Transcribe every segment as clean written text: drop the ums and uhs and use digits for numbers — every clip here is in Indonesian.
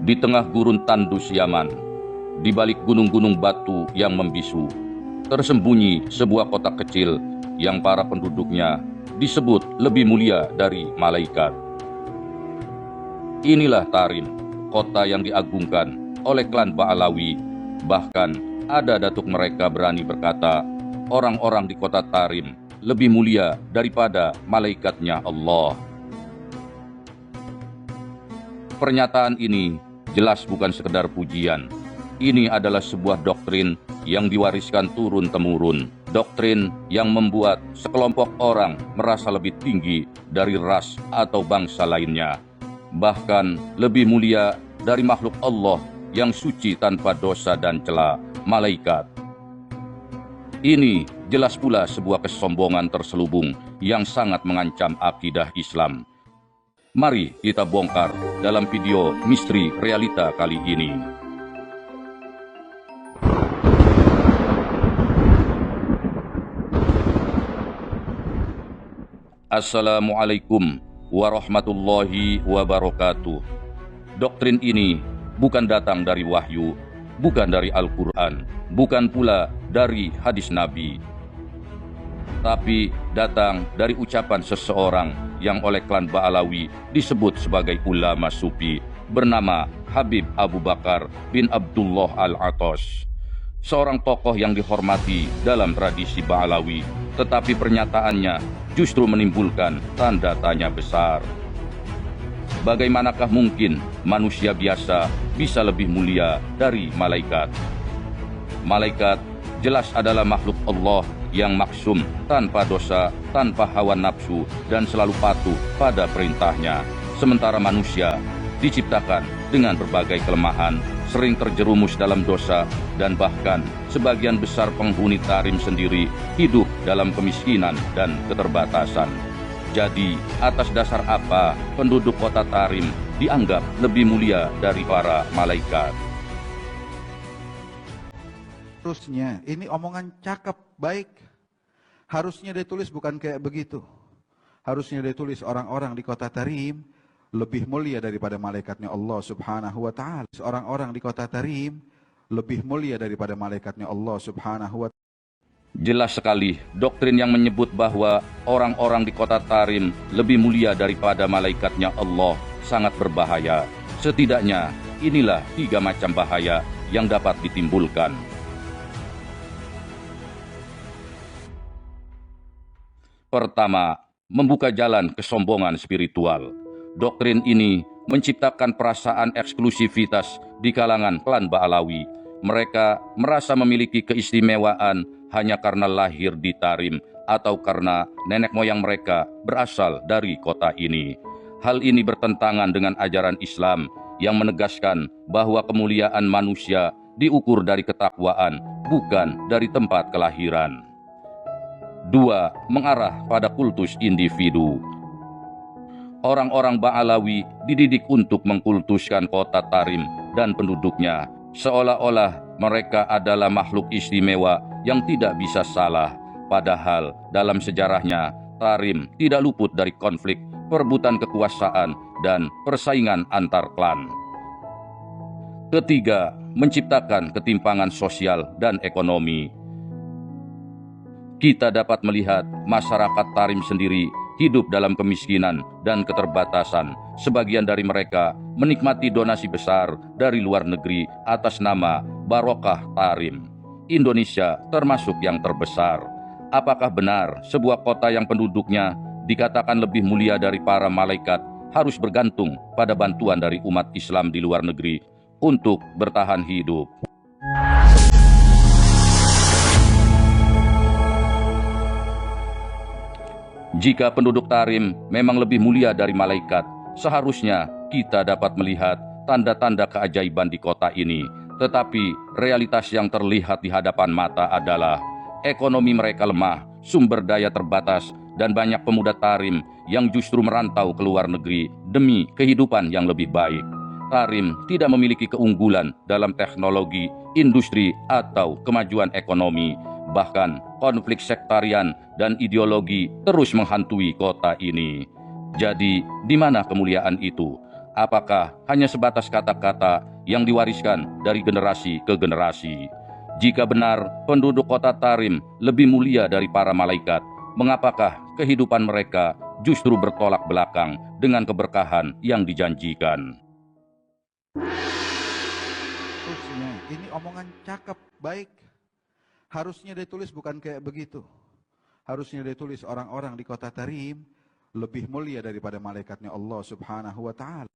Di tengah gurun tandus Yaman, di balik gunung-gunung batu yang membisu, tersembunyi sebuah kota kecil yang para penduduknya disebut lebih mulia dari malaikat. Inilah Tarim, kota yang diagungkan oleh klan Ba'alawi. Bahkan ada datuk mereka berani berkata, orang-orang di kota Tarim lebih mulia daripada malaikatnya Allah. Pernyataan ini jelas bukan sekedar pujian. Ini adalah sebuah doktrin yang diwariskan turun-temurun. Doktrin yang membuat sekelompok orang merasa lebih tinggi dari ras atau bangsa lainnya. Bahkan lebih mulia dari makhluk Allah yang suci tanpa dosa dan cela, malaikat. Ini jelas pula sebuah kesombongan terselubung yang sangat mengancam akidah Islam. Mari kita bongkar dalam video misteri realita kali ini. Assalamualaikum warahmatullahi wabarakatuh. Doktrin ini bukan datang dari wahyu, bukan dari Al-Quran, bukan pula dari hadis Nabi, tapi datang dari ucapan seseorang yang oleh klan Ba'alawi disebut sebagai ulama sufi bernama Habib Abu Bakar bin Abdullah Al-Atas. Seorang tokoh yang dihormati dalam tradisi Ba'alawi, tetapi pernyataannya justru menimbulkan tanda tanya besar. Bagaimanakah mungkin manusia biasa bisa lebih mulia dari malaikat? Malaikat jelas adalah makhluk Allah yang maksum, tanpa dosa, tanpa hawa nafsu, dan selalu patuh pada perintahnya. Sementara manusia diciptakan dengan berbagai kelemahan, sering terjerumus dalam dosa, dan bahkan sebagian besar penghuni Tarim sendiri hidup dalam kemiskinan dan keterbatasan. Jadi, atas dasar apa penduduk kota Tarim dianggap lebih mulia dari para malaikat? Harusnya, ini omongan cakep, baik. Harusnya ditulis bukan kayak begitu. Harusnya ditulis orang-orang di kota Tarim lebih mulia daripada malaikatnya Allah subhanahu wa ta'ala. Orang-orang di kota Tarim lebih mulia daripada malaikatnya Allah subhanahu wa ta'ala. Jelas sekali, doktrin yang menyebut bahwa orang-orang di kota Tarim lebih mulia daripada malaikatnya Allah sangat berbahaya. Setidaknya, inilah 3 macam bahaya yang dapat ditimbulkan. Pertama, membuka jalan kesombongan spiritual. Doktrin ini menciptakan perasaan eksklusivitas di kalangan klan Ba'alawi. Mereka merasa memiliki keistimewaan hanya karena lahir di Tarim atau karena nenek moyang mereka berasal dari kota ini. Hal ini bertentangan dengan ajaran Islam yang menegaskan bahwa kemuliaan manusia diukur dari ketakwaan, bukan dari tempat kelahiran. 2. Mengarah pada kultus individu. Orang-orang Ba'alawi dididik untuk mengkultuskan kota Tarim dan penduduknya, seolah-olah mereka adalah makhluk istimewa yang tidak bisa salah. Padahal dalam sejarahnya, Tarim tidak luput dari konflik, perebutan kekuasaan, dan persaingan antar klan. Ketiga, menciptakan ketimpangan sosial dan ekonomi. Kita dapat melihat masyarakat Tarim sendiri hidup dalam kemiskinan dan keterbatasan. Sebagian dari mereka menikmati donasi besar dari luar negeri atas nama Barokah Tarim. Indonesia termasuk yang terbesar. Apakah benar sebuah kota yang penduduknya dikatakan lebih mulia dari para malaikat harus bergantung pada bantuan dari umat Islam di luar negeri untuk bertahan hidup? Jika penduduk Tarim memang lebih mulia dari malaikat, seharusnya kita dapat melihat tanda-tanda keajaiban di kota ini. Tetapi realitas yang terlihat di hadapan mata adalah ekonomi mereka lemah, sumber daya terbatas, dan banyak pemuda Tarim yang justru merantau ke luar negeri demi kehidupan yang lebih baik. Tarim tidak memiliki keunggulan dalam teknologi, industri, atau kemajuan ekonomi. Bahkan konflik sektarian dan ideologi terus menghantui kota ini. Jadi, di mana kemuliaan itu? Apakah hanya sebatas kata-kata yang diwariskan dari generasi ke generasi? Jika benar penduduk kota Tarim lebih mulia dari para malaikat, mengapakah kehidupan mereka justru bertolak belakang dengan keberkahan yang dijanjikan? Terusnya, ini omongan cakep, baik. Harusnya ditulis bukan kayak begitu. Harusnya ditulis orang-orang di kota Tarim lebih mulia daripada malaikatnya Allah Subhanahu wa Ta'ala.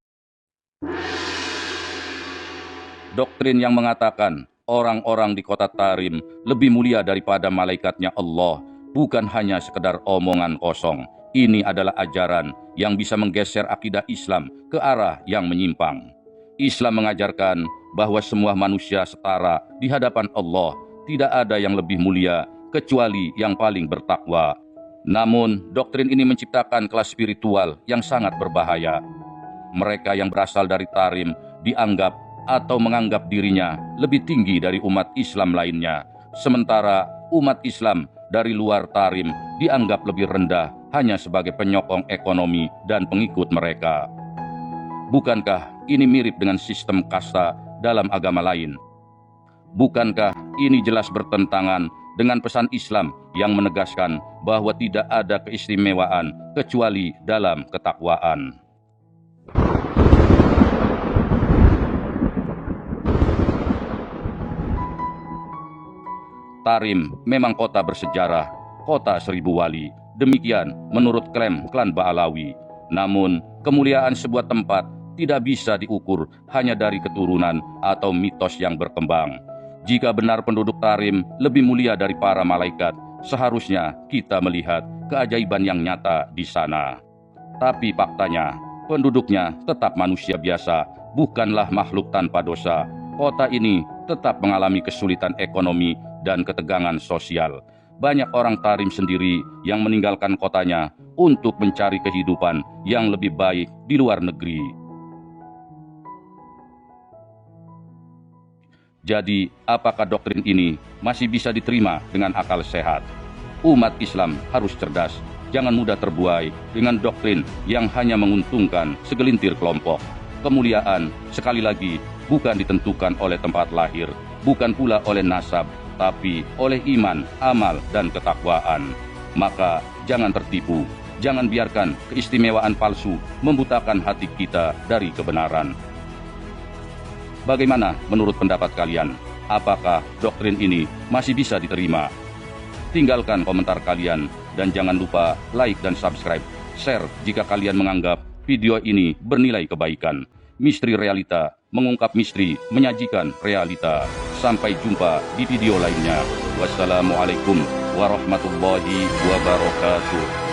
Doktrin yang mengatakan orang-orang di kota Tarim lebih mulia daripada malaikatnya Allah bukan hanya sekedar omongan kosong. Ini adalah ajaran yang bisa menggeser akidah Islam ke arah yang menyimpang. Islam mengajarkan bahwa semua manusia setara di hadapan Allah, tidak ada yang lebih mulia kecuali yang paling bertakwa. Namun, doktrin ini menciptakan kelas spiritual yang sangat berbahaya. Mereka yang berasal dari Tarim dianggap atau menganggap dirinya lebih tinggi dari umat Islam lainnya, sementara umat Islam dari luar Tarim dianggap lebih rendah hanya sebagai penyokong ekonomi dan pengikut mereka. Bukankah ini mirip dengan sistem kasta dalam agama lain? Bukankah ini jelas bertentangan dengan pesan Islam yang menegaskan bahwa tidak ada keistimewaan kecuali dalam ketakwaan? Tarim memang kota bersejarah, kota seribu wali. Demikian menurut klaim klan Ba'alawi. Namun, kemuliaan sebuah tempat tidak bisa diukur hanya dari keturunan atau mitos yang berkembang. Jika benar penduduk Tarim lebih mulia dari para malaikat, seharusnya kita melihat keajaiban yang nyata di sana. Tapi faktanya, penduduknya tetap manusia biasa, bukanlah makhluk tanpa dosa. Kota ini tetap mengalami kesulitan ekonomi dan ketegangan sosial. Banyak orang Tarim sendiri yang meninggalkan kotanya untuk mencari kehidupan yang lebih baik di luar negeri. Jadi, apakah doktrin ini masih bisa diterima dengan akal sehat? Umat Islam harus cerdas, jangan mudah terbuai dengan doktrin yang hanya menguntungkan segelintir kelompok. Kemuliaan, sekali lagi, bukan ditentukan oleh tempat lahir, bukan pula oleh nasab, tapi oleh iman, amal, dan ketakwaan. Maka jangan tertipu, jangan biarkan keistimewaan palsu membutakan hati kita dari kebenaran. Bagaimana menurut pendapat kalian? Apakah doktrin ini masih bisa diterima? Tinggalkan komentar kalian dan jangan lupa like dan subscribe, share jika kalian menganggap video ini bernilai kebaikan. Misteri Realita mengungkap misteri, menyajikan realita. Sampai jumpa di video lainnya. Wassalamualaikum warahmatullahi wabarakatuh.